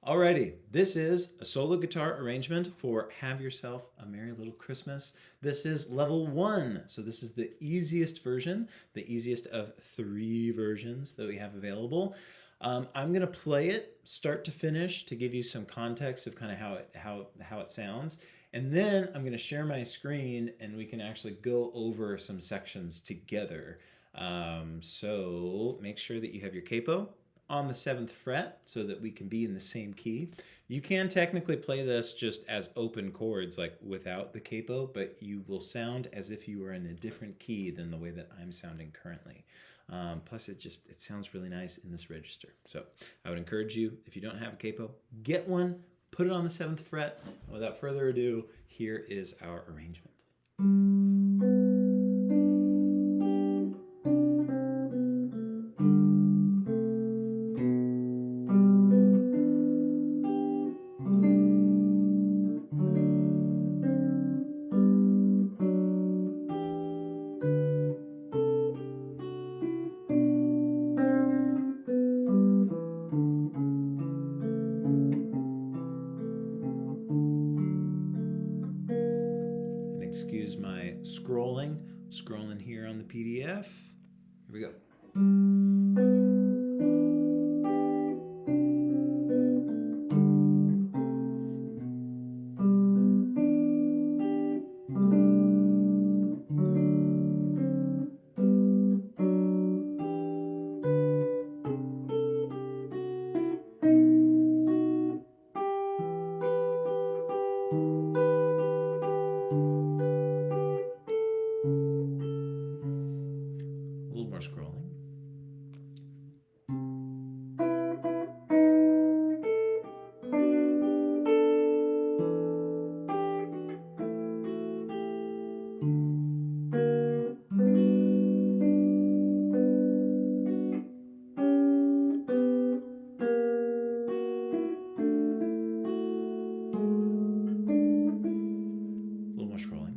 Alrighty, this is a solo guitar arrangement for Have Yourself a Merry Little Christmas. This is level 1, so this is the easiest version, the easiest of 3 versions that we have available. I'm gonna play it start to finish to give you some context of kind of how it sounds, and then I'm gonna share my screen and we can actually go over some sections together. So make sure that you have your capo on the 7th fret so that we can be in the same key. You can technically play this just as open chords, like without the capo, but you will sound as if you were in a different key than the way that I'm sounding currently. Plus, it sounds really nice in this register. So I would encourage you, if you don't have a capo, get one, put it on the 7th fret. And without further ado, here is our arrangement. Excuse my scrolling here on the PDF. Here we go. A little more scrolling. A little more scrolling.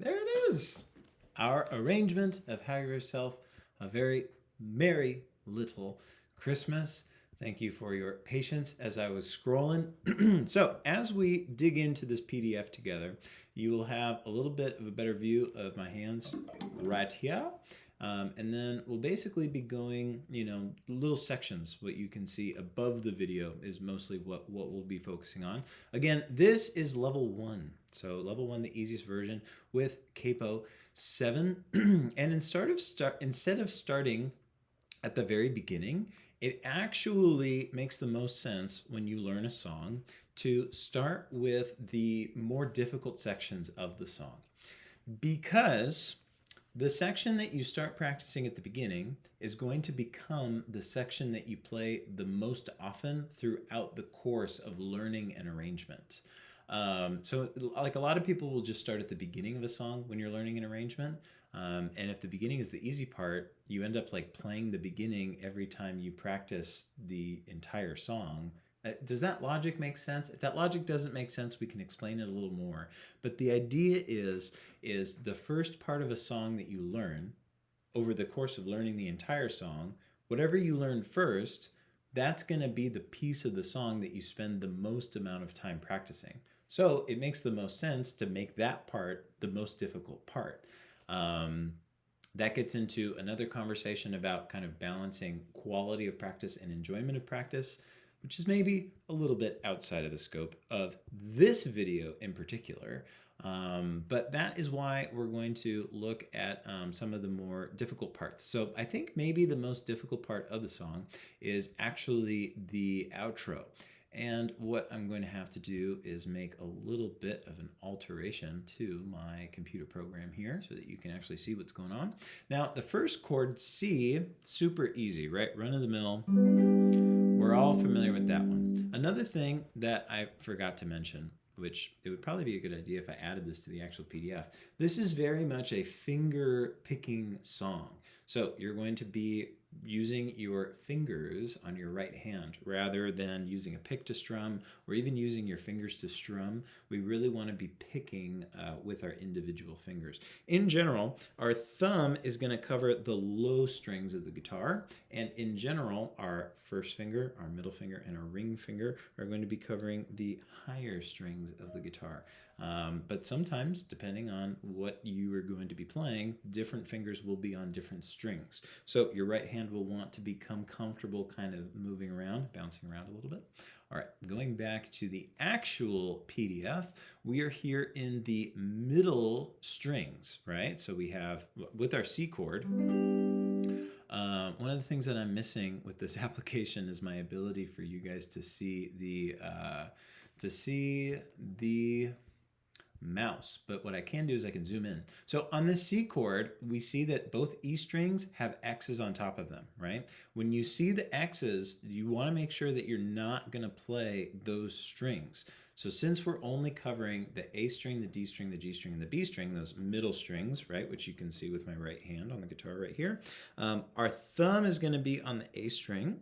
There it is. Our arrangement of Have Yourself a Very Merry Little Christmas. Thank you for your patience as I was scrolling. So as we dig into this PDF together, you will have a little bit of a better view of my hands right here. And then we'll basically be going, little sections. What you can see above the video is mostly what we'll be focusing on. Again, this is level 1. So level 1, the easiest version with capo 7. And instead of starting at the very beginning, it actually makes the most sense when you learn a song to start with the more difficult sections of the song. Because the section that you start practicing at the beginning is going to become the section that you play the most often throughout the course of learning an arrangement. So like a lot of people will just start at the beginning of a song when you're learning an arrangement. And if the beginning is the easy part, you end up like playing the beginning every time you practice the entire song. Does that logic make sense? If that logic doesn't make sense, we can explain it a little more. But the idea is the first part of a song that you learn over the course of learning the entire song, whatever you learn first, that's going to be the piece of the song that you spend the most amount of time practicing. So it makes the most sense to make that part the most difficult part. That gets into another conversation about kind of balancing quality of practice and enjoyment of practice, which is maybe a little bit outside of the scope of this video in particular. But that is why we're going to look at some of the more difficult parts. So I think maybe the most difficult part of the song is actually the outro. And what I'm going to have to do is make a little bit of an alteration to my computer program here so that you can actually see what's going on. Now, the first chord, C, super easy, right? Run of the mill. We're all familiar with that one. Another thing that I forgot to mention, which it would probably be a good idea if I added this to the actual PDF. This is very much a finger picking song. So you're going to be using your fingers on your right hand rather than using a pick to strum or even using your fingers to strum. We really want to be picking with our individual fingers. In general, our thumb is going to cover the low strings of the guitar, and in general, our first finger, our middle finger, and our ring finger are going to be covering the higher strings of the guitar. But sometimes, depending on what you are going to be playing, different fingers will be on different strings. So your right hand will want to become comfortable kind of moving around, bouncing around a little bit. All right, going back to the actual PDF, we are here in the middle strings, right? So we have, with our C chord, one of the things that I'm missing with this application is my ability for you guys to see the mouse, but what I can do is I can zoom in. So on this C chord, we see that both E strings have X's on top of them, right? When you see the X's, you want to make sure that you're not going to play those strings. So since we're only covering the A string, the D string, the G string, and the B string, those middle strings, right, which you can see with my right hand on the guitar right here, our thumb is going to be on the A string.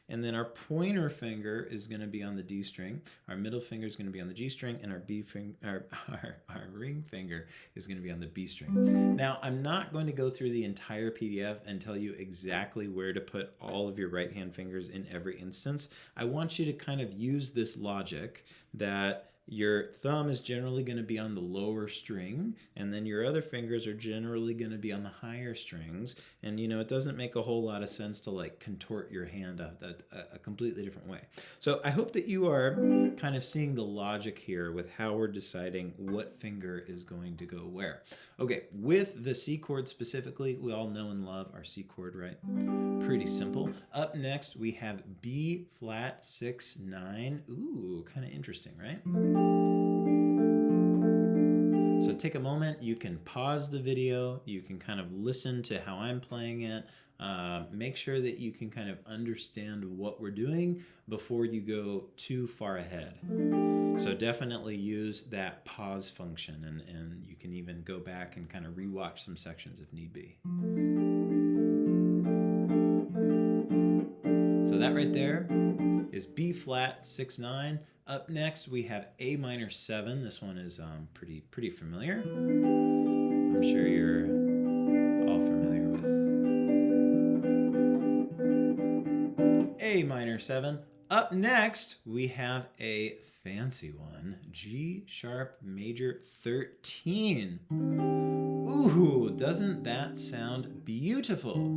And then our pointer finger is going to be on the D string. Our middle finger is going to be on the G string, and our ring finger is going to be on the B string. Now, I'm not going to go through the entire PDF and tell you exactly where to put all of your right hand fingers in every instance. I want you to kind of use this logic that your thumb is generally going to be on the lower string, and then your other fingers are generally going to be on the higher strings. And, you know, it doesn't make a whole lot of sense to like contort your hand a completely different way. So I hope that you are kind of seeing the logic here with how we're deciding what finger is going to go where. Okay, with the C chord specifically, we all know and love our C chord, right? Pretty simple. Up next, we have B flat 6, 9. Ooh, kind of interesting, right? So take a moment, you can pause the video, you can kind of listen to how I'm playing it, make sure that you can kind of understand what we're doing before you go too far ahead. So definitely use that pause function, and you can even go back and kind of rewatch some sections if need be. So that right there is B flat 6, 9. Up next, we have A minor 7. This one is pretty familiar. I'm sure you're all familiar with A minor 7. Up next, we have a fancy one, G sharp major 13. Ooh, doesn't that sound beautiful?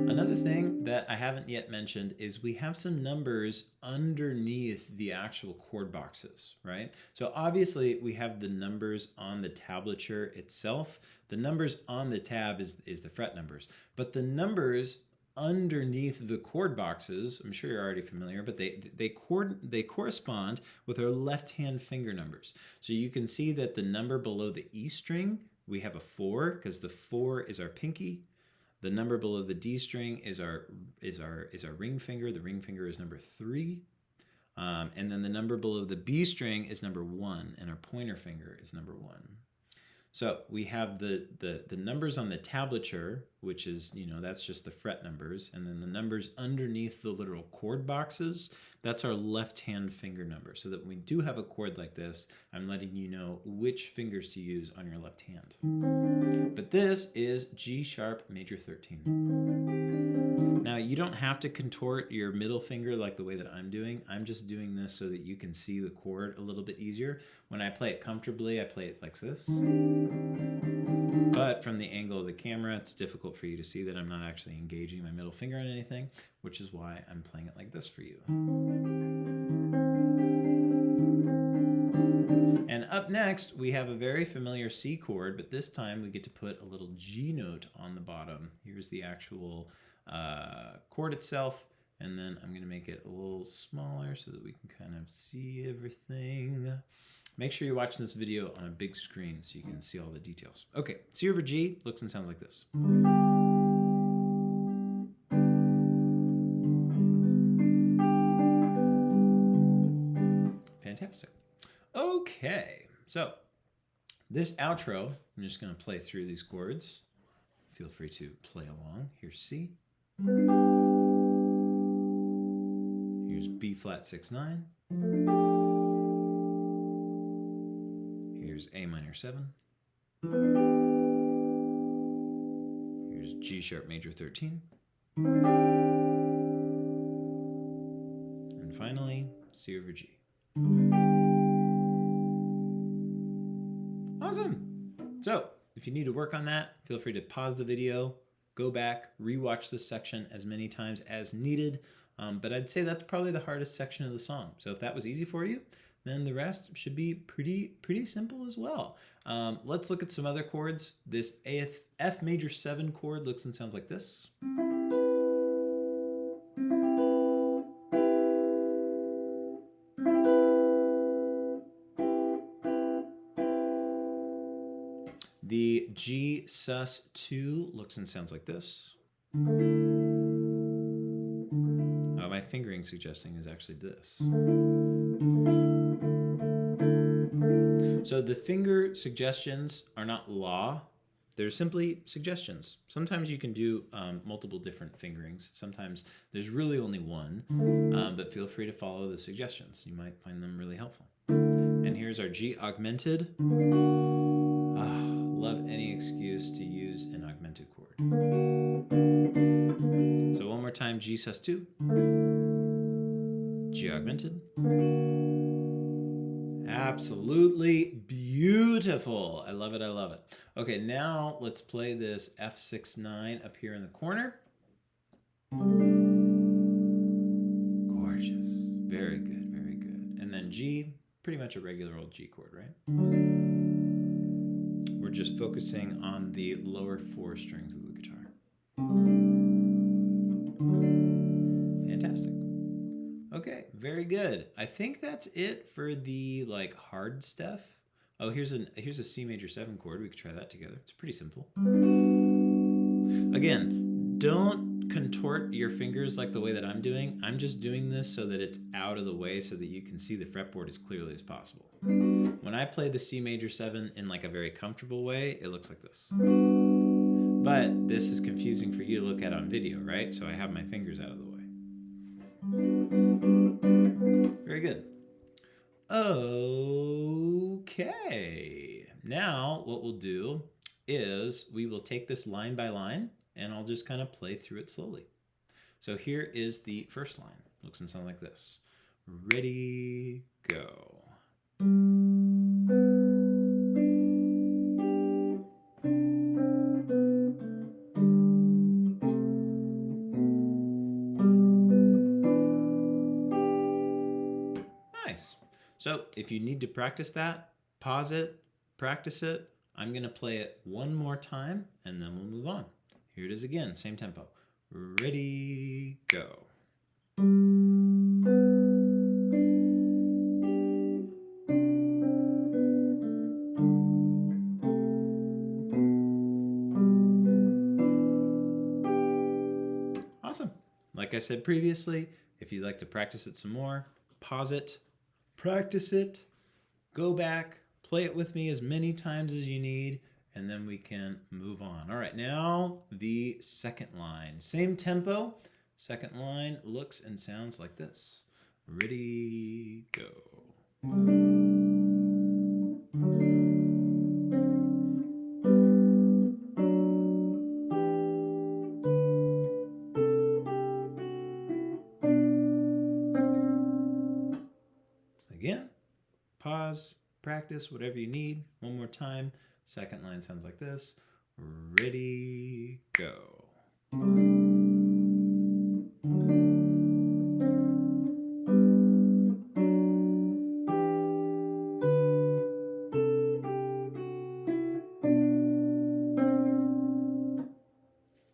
Another thing that I haven't yet mentioned is we have some numbers underneath the actual chord boxes, right? So obviously we have the numbers on the tablature itself. The numbers on the tab is the fret numbers, but the numbers underneath the chord boxes, I'm sure you're already familiar, but they correspond with our left hand finger numbers. So you can see that the number below the E string, we have a 4 because the 4 is our pinky. The number below the D string is our ring finger. The ring finger is number 3. And then the number below the B string is number 1, and our pointer finger is number 1. So we have the numbers on the tablature, which is, you know, that's just the fret numbers. And then the numbers underneath the literal chord boxes, that's our left hand finger number. So that when we do have a chord like this, I'm letting you know which fingers to use on your left hand. But this is G sharp major 13. Now, you don't have to contort your middle finger like the way that I'm doing. I'm just doing this so that you can see the chord a little bit easier. When I play it comfortably, I play it like this. But from the angle of the camera, it's difficult for you to see that I'm not actually engaging my middle finger on anything, which is why I'm playing it like this for you. And up next, we have a very familiar C chord, but this time we get to put a little G note on the bottom. Here's the actual chord itself, and then I'm going to make it a little smaller so that we can kind of see everything. Make sure you're watching this video on a big screen so you can see all the details. Okay, C over G looks and sounds like this. Fantastic. Okay, so this outro, I'm just going to play through these chords. Feel free to play along. Here's C. Here's B flat 6/9. Here's A minor 7. Here's G sharp major 13. And finally, C over G. Awesome. So if you need to work on that, feel free to pause the video, go back, rewatch this section as many times as needed. But I'd say that's probably the hardest section of the song. So if that was easy for you, then the rest should be pretty simple as well. Let's look at some other chords. This F major 7 chord looks and sounds like this. The G sus2 looks and sounds like this. My fingering suggesting is actually this. So the finger suggestions are not law. They're simply suggestions. Sometimes you can do multiple different fingerings. Sometimes there's really only one, but feel free to follow the suggestions. You might find them really helpful. And here's our G augmented. Love any excuse to use an augmented chord. So one more time, G sus2, G augmented. Absolutely beautiful. I love it, I love it. Okay, now let's play this F6/9 up here in the corner. Gorgeous. Very good, very good. And then G, pretty much a regular old G chord, right? We're just focusing on the lower 4 strings of the guitar. Fantastic. Okay, very good. I think that's it for the hard stuff. Oh, here's a C major 7 chord. We could try that together. It's pretty simple. Again, don't contort your fingers like the way that I'm doing. I'm just doing this so that it's out of the way so that you can see the fretboard as clearly as possible. When I play the C major 7 in a very comfortable way, it looks like this. But this is confusing for you to look at on video, right? So I have my fingers out of the way. Very good. Okay. Now what we'll do is we will take this line by line and I'll just kind of play through it slowly. So here is the first line. Looks and sounds like this. Ready, go. Nice. So if you need to practice that, pause it, practice it. I'm going to play it one more time and then we'll move on. Here it is again, same tempo. Ready, go. Awesome. Like I said previously, if you'd like to practice it some more, pause it, practice it, go back, play it with me as many times as you need, and then we can move on. All right, now the second line. Same tempo. Second line looks and sounds like this. Ready, go. pause, practice, whatever you need. One more time. Second line sounds like this. Ready, go.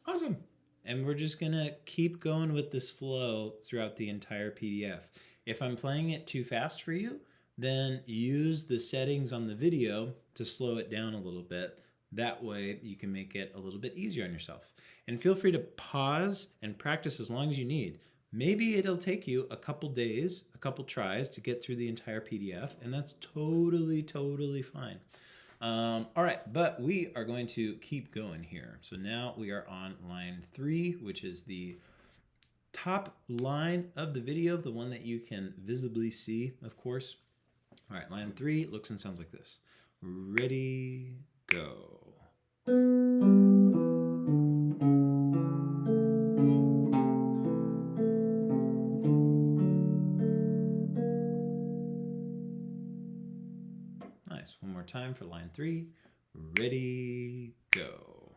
Awesome. And we're just going to keep going with this flow throughout the entire PDF. If I'm playing it too fast for you, then use the settings on the video to slow it down a little bit. That way you can make it a little bit easier on yourself. And feel free to pause and practice as long as you need. Maybe it'll take you a couple days, a couple tries to get through the entire PDF, and that's totally fine. All right, but we are going to keep going here. So now we are on line 3, which is the top line of the video, the one that you can visibly see, of course. All right, line 3 looks and sounds like this. Ready, go. Nice. One more time for line 3. Ready, go.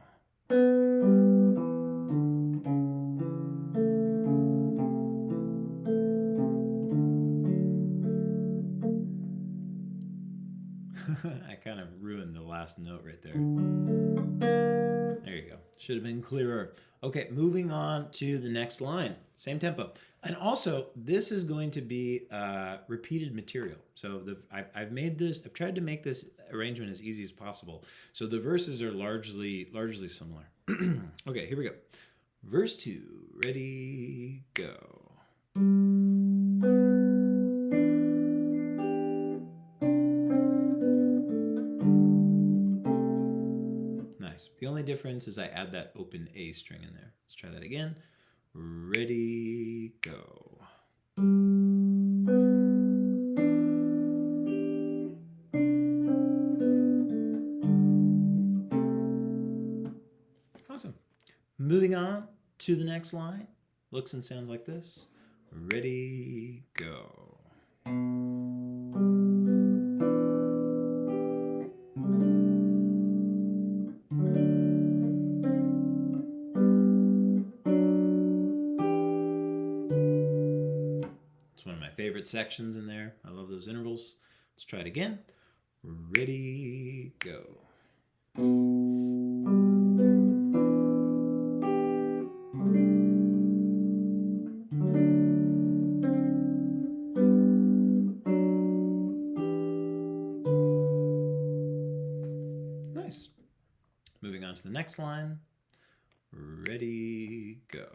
I kind of ruined the last note right there. There you go. Should have been clearer. Okay, moving on to the next line. Same tempo. And also, this is going to be repeated material. So I've tried to make this arrangement as easy as possible. So the verses are largely similar. Okay, here we go. Verse 2. Ready, go. Nice. The only difference is I add that open A string in there. Let's try that again. Ready, go. Awesome. Moving on to the next line. Looks and sounds like this. Ready, go. It's one of my favorite sections in there. I love those intervals. Let's try it again. Ready, go. Nice. Moving on to the next line. Ready, go.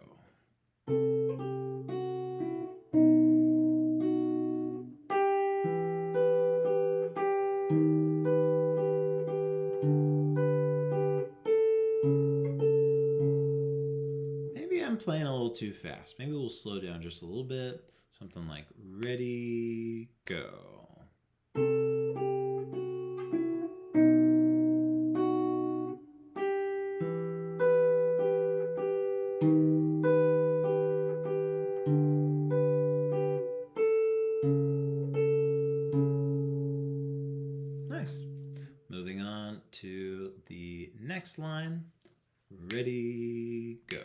Maybe I'm playing a little too fast. Maybe we'll slow down just a little bit. Something like ready, go. Nice. Moving on to the next line. Ready, go.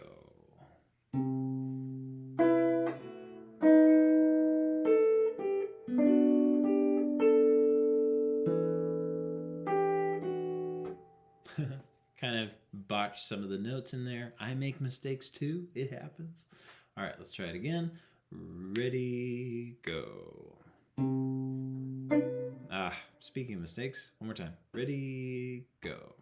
Kind of botched some of the notes in there. I make mistakes too. It happens. All right, let's try it again. Ready, go. Speaking of mistakes, one more time. Ready, go.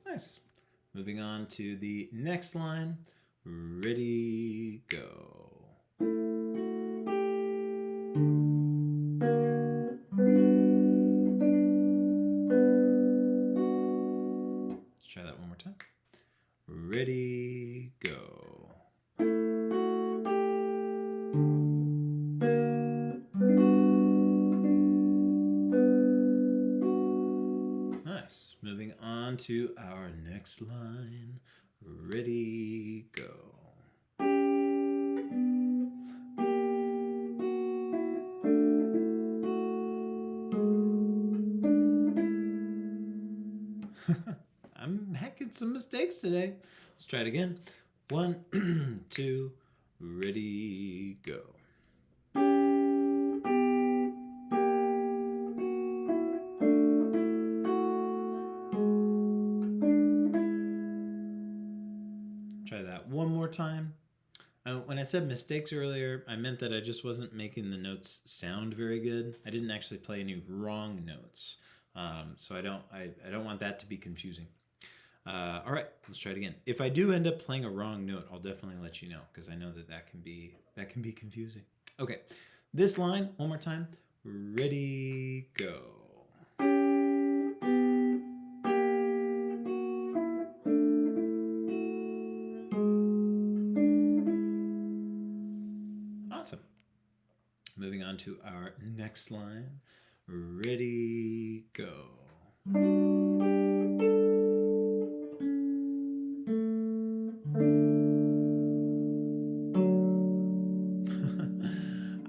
Nice. Moving on to the next line. Ready, go. Let's try that one more time. Ready, go. Nice. Moving on to our next line. Ready, go. I'm making some mistakes today. Let's try it again. 1, 2, ready, go. Try that one more time. When I said mistakes earlier, I meant that I just wasn't making the notes sound very good. I didn't actually play any wrong notes. So I don't want that to be confusing. All right, let's try it again. If I do end up playing a wrong note, I'll definitely let you know because I know that can be confusing. Okay, this line one more time. Ready, go. Awesome. Moving on to our next line. Ready, go.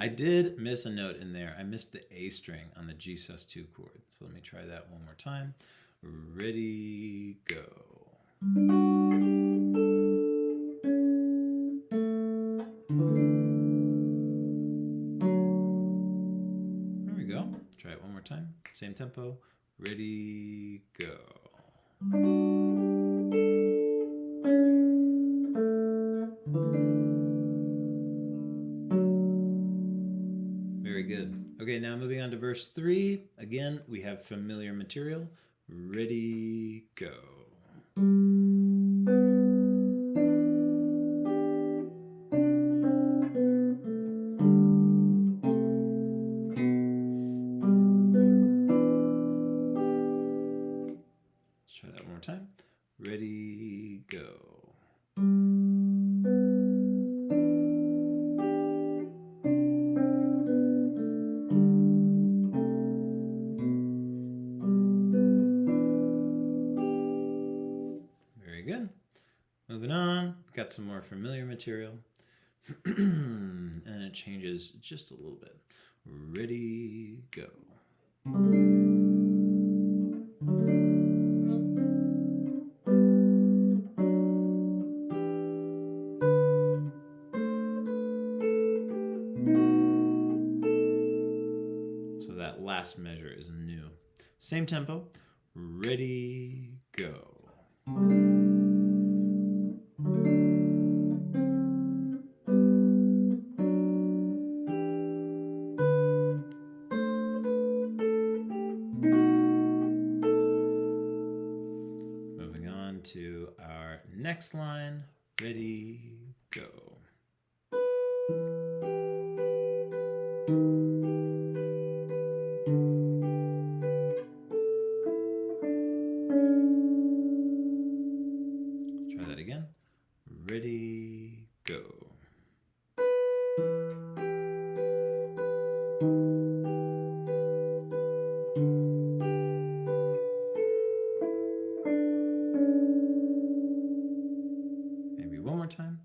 I did miss a note in there. I missed the A string on the G sus2 chord. So let me try that one more time. Ready, go. There we go. Try it one more time. Same tempo. Ready, go. Very good. Okay, now moving on to verse 3. Again, we have familiar material. Ready, go. Let's try that one more time. Ready, go. Good. Moving on, got some more familiar material. And it changes just a little bit. Ready, go. So that last measure is new. Same tempo. Ready, go. To our next line. Ready, go. Try that again. Ready, go. One more time.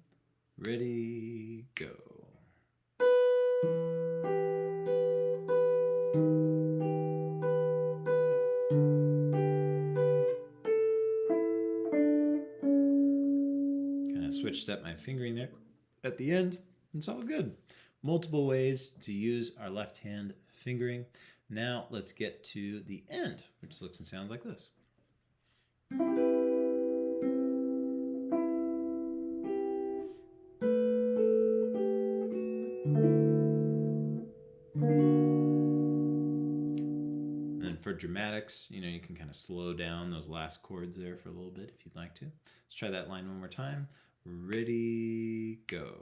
Ready, go. Kind of switched up my fingering there at the end. It's all good. Multiple ways to use our left hand fingering. Now let's get to the end, which looks and sounds like this. For dramatics, you can kind of slow down those last chords there for a little bit if you'd like to. Let's try that line one more time. Ready, go.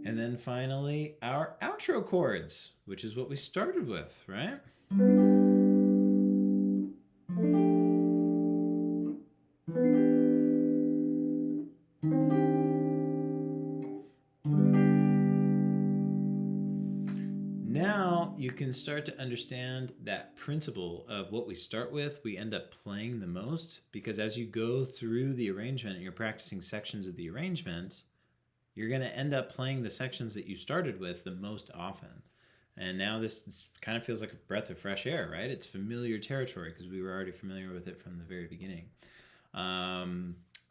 And then finally, our outro chords, which is what we started with, right? you can start to understand that principle of what we start with, we end up playing the most, because as you go through the arrangement and you're practicing sections of the arrangement, you're going to end up playing the sections that you started with the most often. And now this kind of feels like a breath of fresh air, right? It's familiar territory because we were already familiar with it from the very beginning.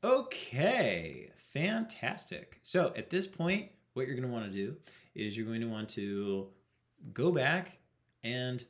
Okay, fantastic. So at this point, what you're going to want to do is you're going to want to go back and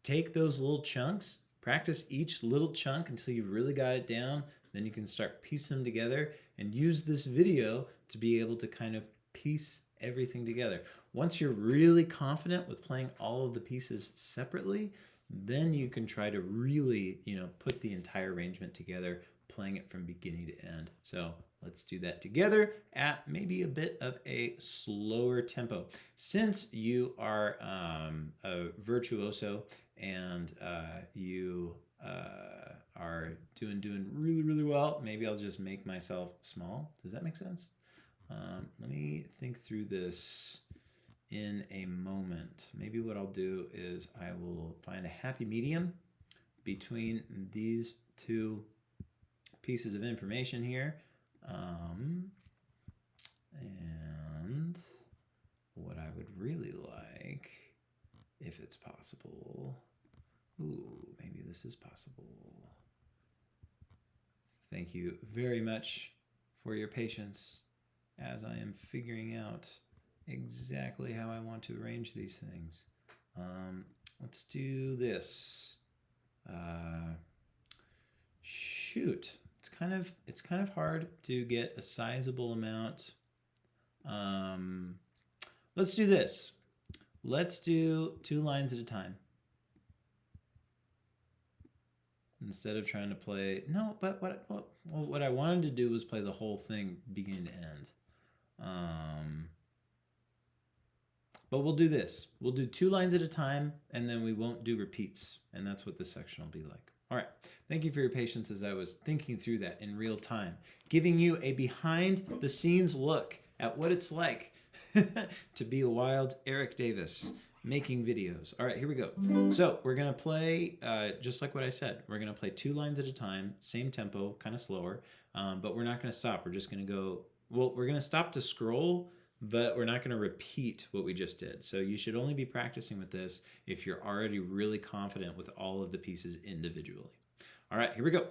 take those little chunks, practice each little chunk until you've really got it down. Then you can start piecing them together and use this video to be able to kind of piece everything together. Once you're really confident with playing all of the pieces separately, then you can try to really, put the entire arrangement together, playing it from beginning to end. So let's do that together at maybe a bit of a slower tempo. Since you are a virtuoso and you are doing really, really well, maybe I'll just make myself small. Does that make sense? Let me think through this in a moment. Maybe what I'll do is I will find a happy medium between these two pieces of information here. And what I would really like, if it's possible, maybe this is possible. Thank you very much for your patience as I am figuring out exactly how I want to arrange these things. Let's do this. Shoot, it's kind of hard to get a sizable amount. Let's do this. Let's do 2 lines at a time. Instead of trying to play, but what I wanted to do was play the whole thing beginning to end. But we'll do this. We'll do 2 lines at a time, and then we won't do repeats. And that's what this section will be like. All right. Thank you for your patience as I was thinking through that in real time, giving you a behind-the-scenes look at what it's like to be a wild Eric Davis making videos. All right, here we go. So we're going to play, just like what I said, we're going to play 2 lines at a time, same tempo, kind of slower, but we're not going to stop. We're just going to go, we're going to stop to scroll, but we're not going to repeat what we just did. So you should only be practicing with this if you're already really confident with all of the pieces individually. All right, here we go.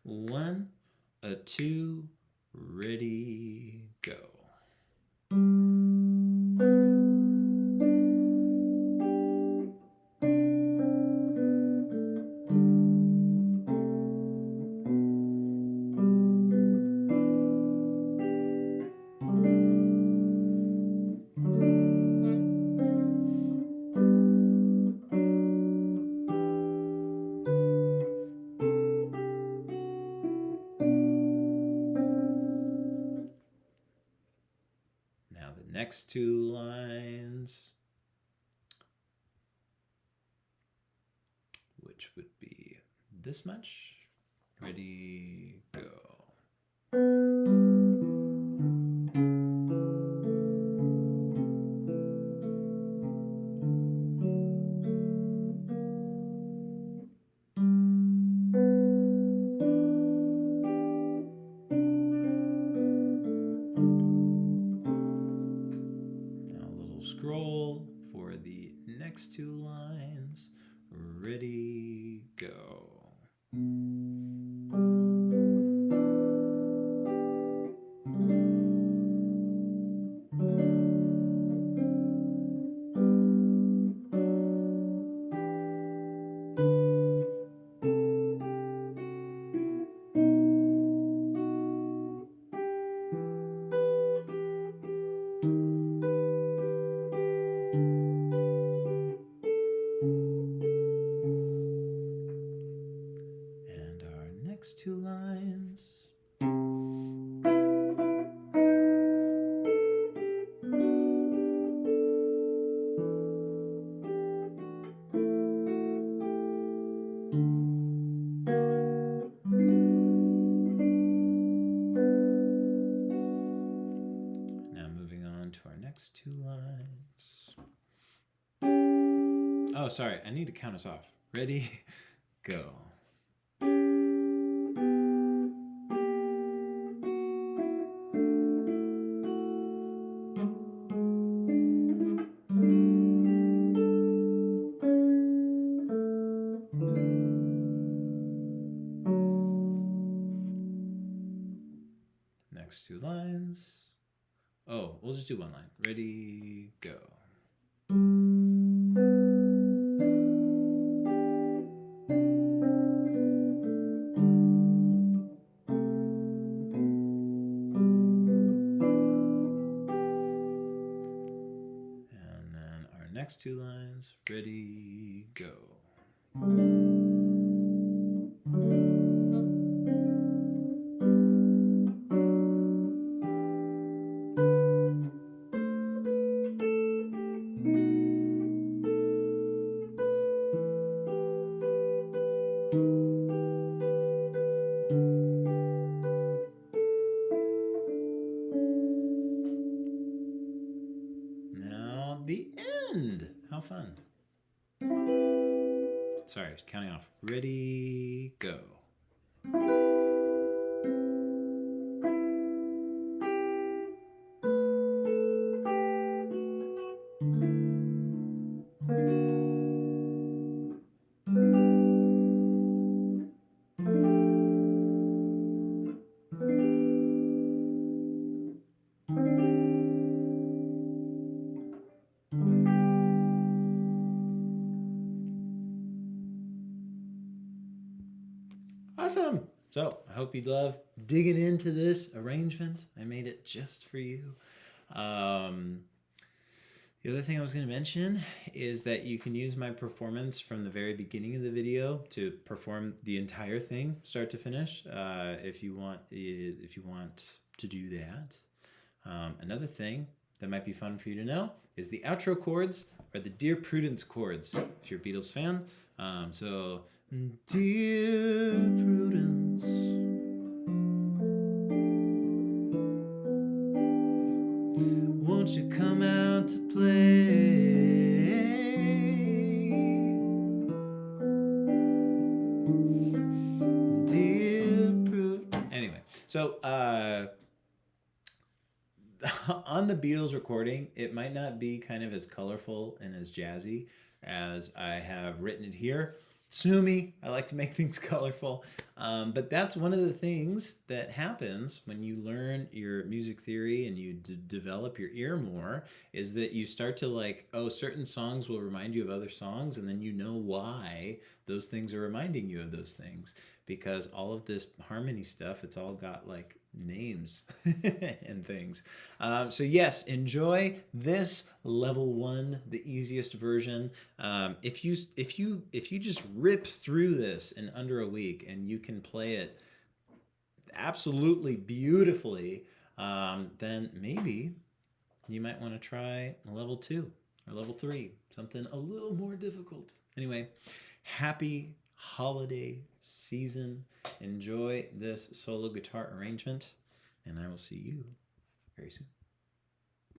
1, 2, ready, go. Next 2 lines, which would be this much. Ready, go. Scroll for the next 2 lines. Ready, go. Next 2 lines. Now moving on to our next 2 lines. Oh, sorry. I need to count us off. Ready? Go. Next two lines. Oh, we'll just do one line. Ready, go. And then our next two lines. Ready, go. Now the end. How fun. Sorry, counting off. Ready, go. Awesome. So I hope you love digging into this arrangement. I made it just for you. The other thing I was going to mention is that you can use my performance from the very beginning of the video to perform the entire thing, start to finish, if you want to do that. Another thing that might be fun for you to know is the outro chords are the Dear Prudence chords, if you're a Beatles fan. So, Dear Prudence, won't you come out to play? Dear Prudence. Anyway, so on the Beatles recording, it might not be kind of as colorful and as jazzy as I have written it here. Sue me, I like to make things colorful. But that's one of the things that happens when you learn your music theory and you develop your ear more, is that you start to like, oh, certain songs will remind you of other songs, and then you know why those things are reminding you of those things. Because all of this harmony stuff, it's all got like names and things. So yes, enjoy this level 1, the easiest version. If you just rip through this in under a week and you can play it absolutely beautifully, then maybe you might want to try level 2 or level 3, something a little more difficult. Anyway, happy holiday season. Enjoy this solo guitar arrangement, and I will see you very soon.